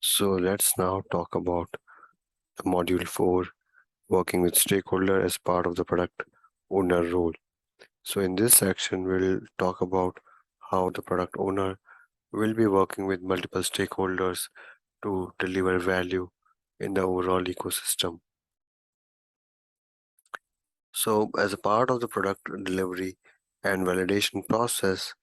So let's now talk about the module 4, working with stakeholder as part of the product owner role. So in this section, we'll talk about how the product owner will be working with multiple stakeholders to deliver value in the overall ecosystem. So as a part of the product delivery and validation process,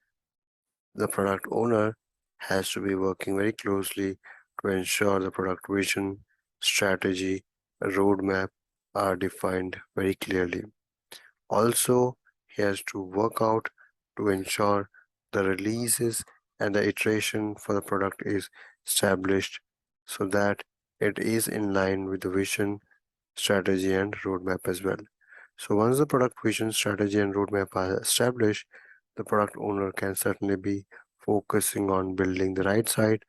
the product owner has to be working very closely to ensure the product vision, strategy, roadmap are defined very clearly. Also, he has to work out to ensure the releases and the iteration for the product is established so that it is in line with the vision, strategy, and roadmap as well. So once the product vision, strategy, and roadmap are established, the product owner can certainly be focusing on building the right side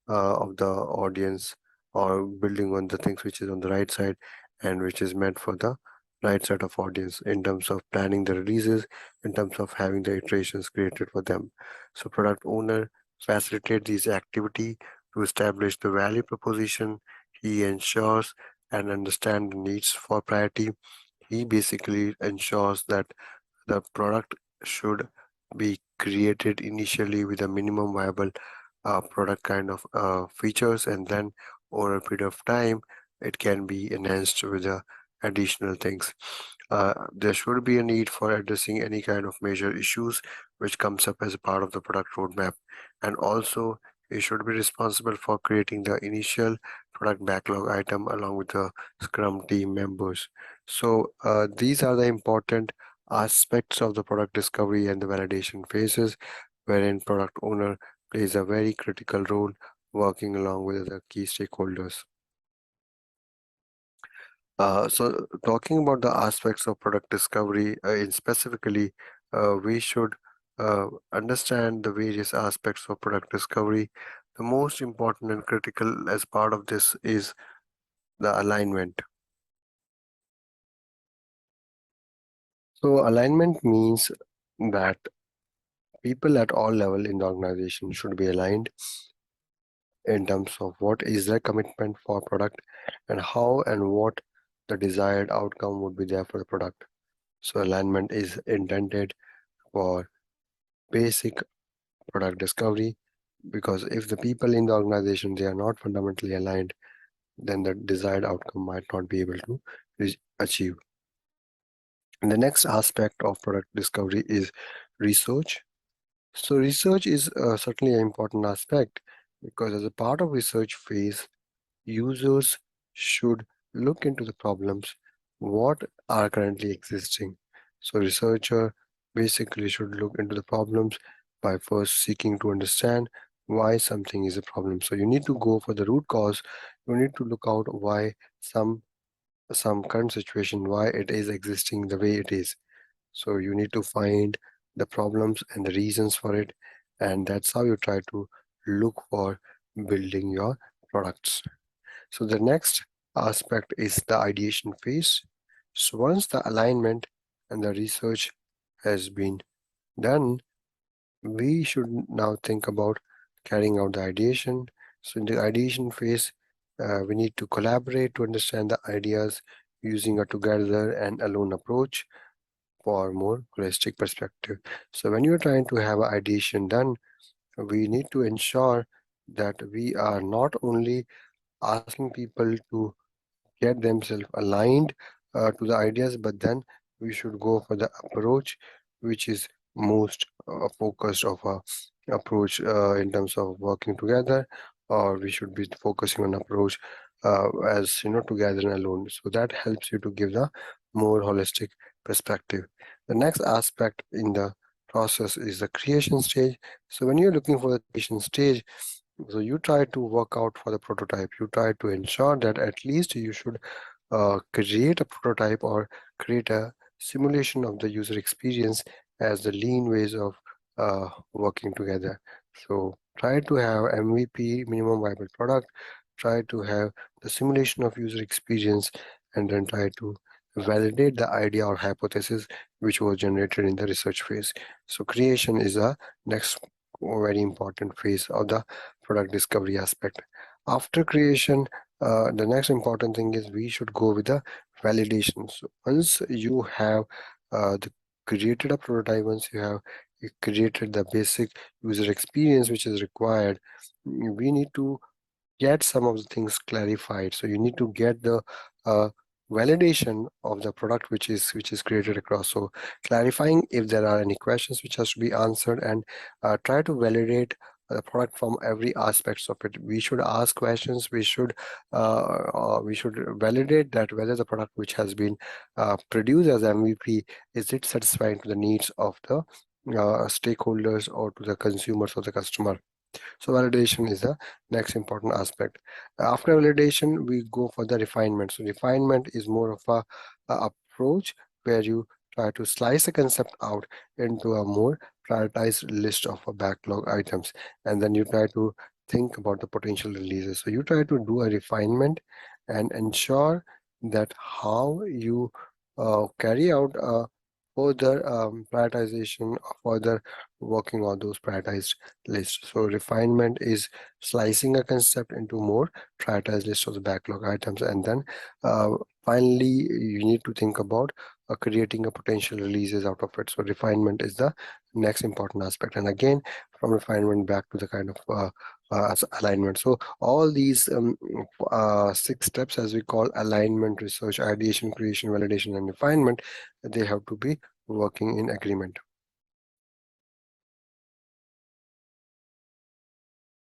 of the audience, or building on the things which is on the right side and which is meant for the right set of audience in terms of planning the releases, in terms of having the iterations created for them. So product owner facilitate these activity to establish the value proposition. He ensures and understand the needs for priority. He basically ensures that the product should be created initially with a minimum viable product kind of features, and then over a period of time it can be enhanced with additional things. There should be a need for addressing any kind of major issues which comes up as a part of the product roadmap, and also it should be responsible for creating the initial product backlog item along with the Scrum team members. So these are the important aspects of the product discovery and the validation phases, wherein product owner plays a very critical role working along with the key stakeholders. So talking about the aspects of product discovery in specifically, we should understand the various aspects of product discovery. The most important and critical as part of this is the alignment. So alignment means that people at all level in the organization should be aligned in terms of what is their commitment for product and how and what the desired outcome would be there for the product. So alignment is intended for basic product discovery, because if the people in the organization they are not fundamentally aligned, then the desired outcome might not be able to achieve. And the next aspect of product discovery is research. So research is certainly an important aspect, because as a part of research phase, users should look into the problems what are currently existing. So researcher basically should look into the problems by first seeking to understand why something is a problem. So you need to go for the root cause. You need to look out why some current situation, why it is existing the way it is. So you need to find the problems and the reasons for it, and that's how you try to look for building your products. So the next aspect is the ideation phase. So once the alignment and the research has been done, we should now think about carrying out the ideation. So in the ideation phase, we need to collaborate to understand the ideas using a together and alone approach for more holistic perspective. So when you're trying to have ideation done, we need to ensure that we are not only asking people to get themselves aligned to the ideas, but then we should go for the approach which is most focused of a approach in terms of working together, or we should be focusing on approach as together and alone. So that helps you to give the more holistic perspective. The next aspect in the process is the creation stage. So when you're looking for the creation stage, so you try to work out for the prototype. You try to ensure that at least you should create a prototype or create a simulation of the user experience as the lean ways of working together. So try to have MVP, minimum viable product, try to have the simulation of user experience, and then try to validate the idea or hypothesis which was generated in the research phase. So creation is a next very important phase of the product discovery aspect. After creation, the next important thing is we should go with the validation. So once you have created a prototype, once you created the basic user experience which is required, we need to get some of the things clarified. So you need to get the uh, validation of the product which is created across. So clarifying if there are any questions which has to be answered, and try to validate the product from every aspects of it. We should ask questions. We should validate that whether the product which has been produced as MVP, is it satisfying to the needs of the stakeholders or to the consumers or the customer. So validation is the next important aspect. After validation, we go for the refinement. So refinement is more of a approach where you try to slice a concept out into a more prioritized list of backlog items, and then you try to think about the potential releases. So you try to do a refinement and ensure that how you carry out a further prioritization, further working on those prioritized list. So refinement is slicing a concept into more prioritized list of the backlog items, and then uh, finally you need to think about creating a potential releases out of it. So refinement is the next important aspect, and again from refinement back to the kind of alignment. So all these 6 steps, as we call alignment, research, ideation, creation, validation, and refinement, they have to be working in agreement.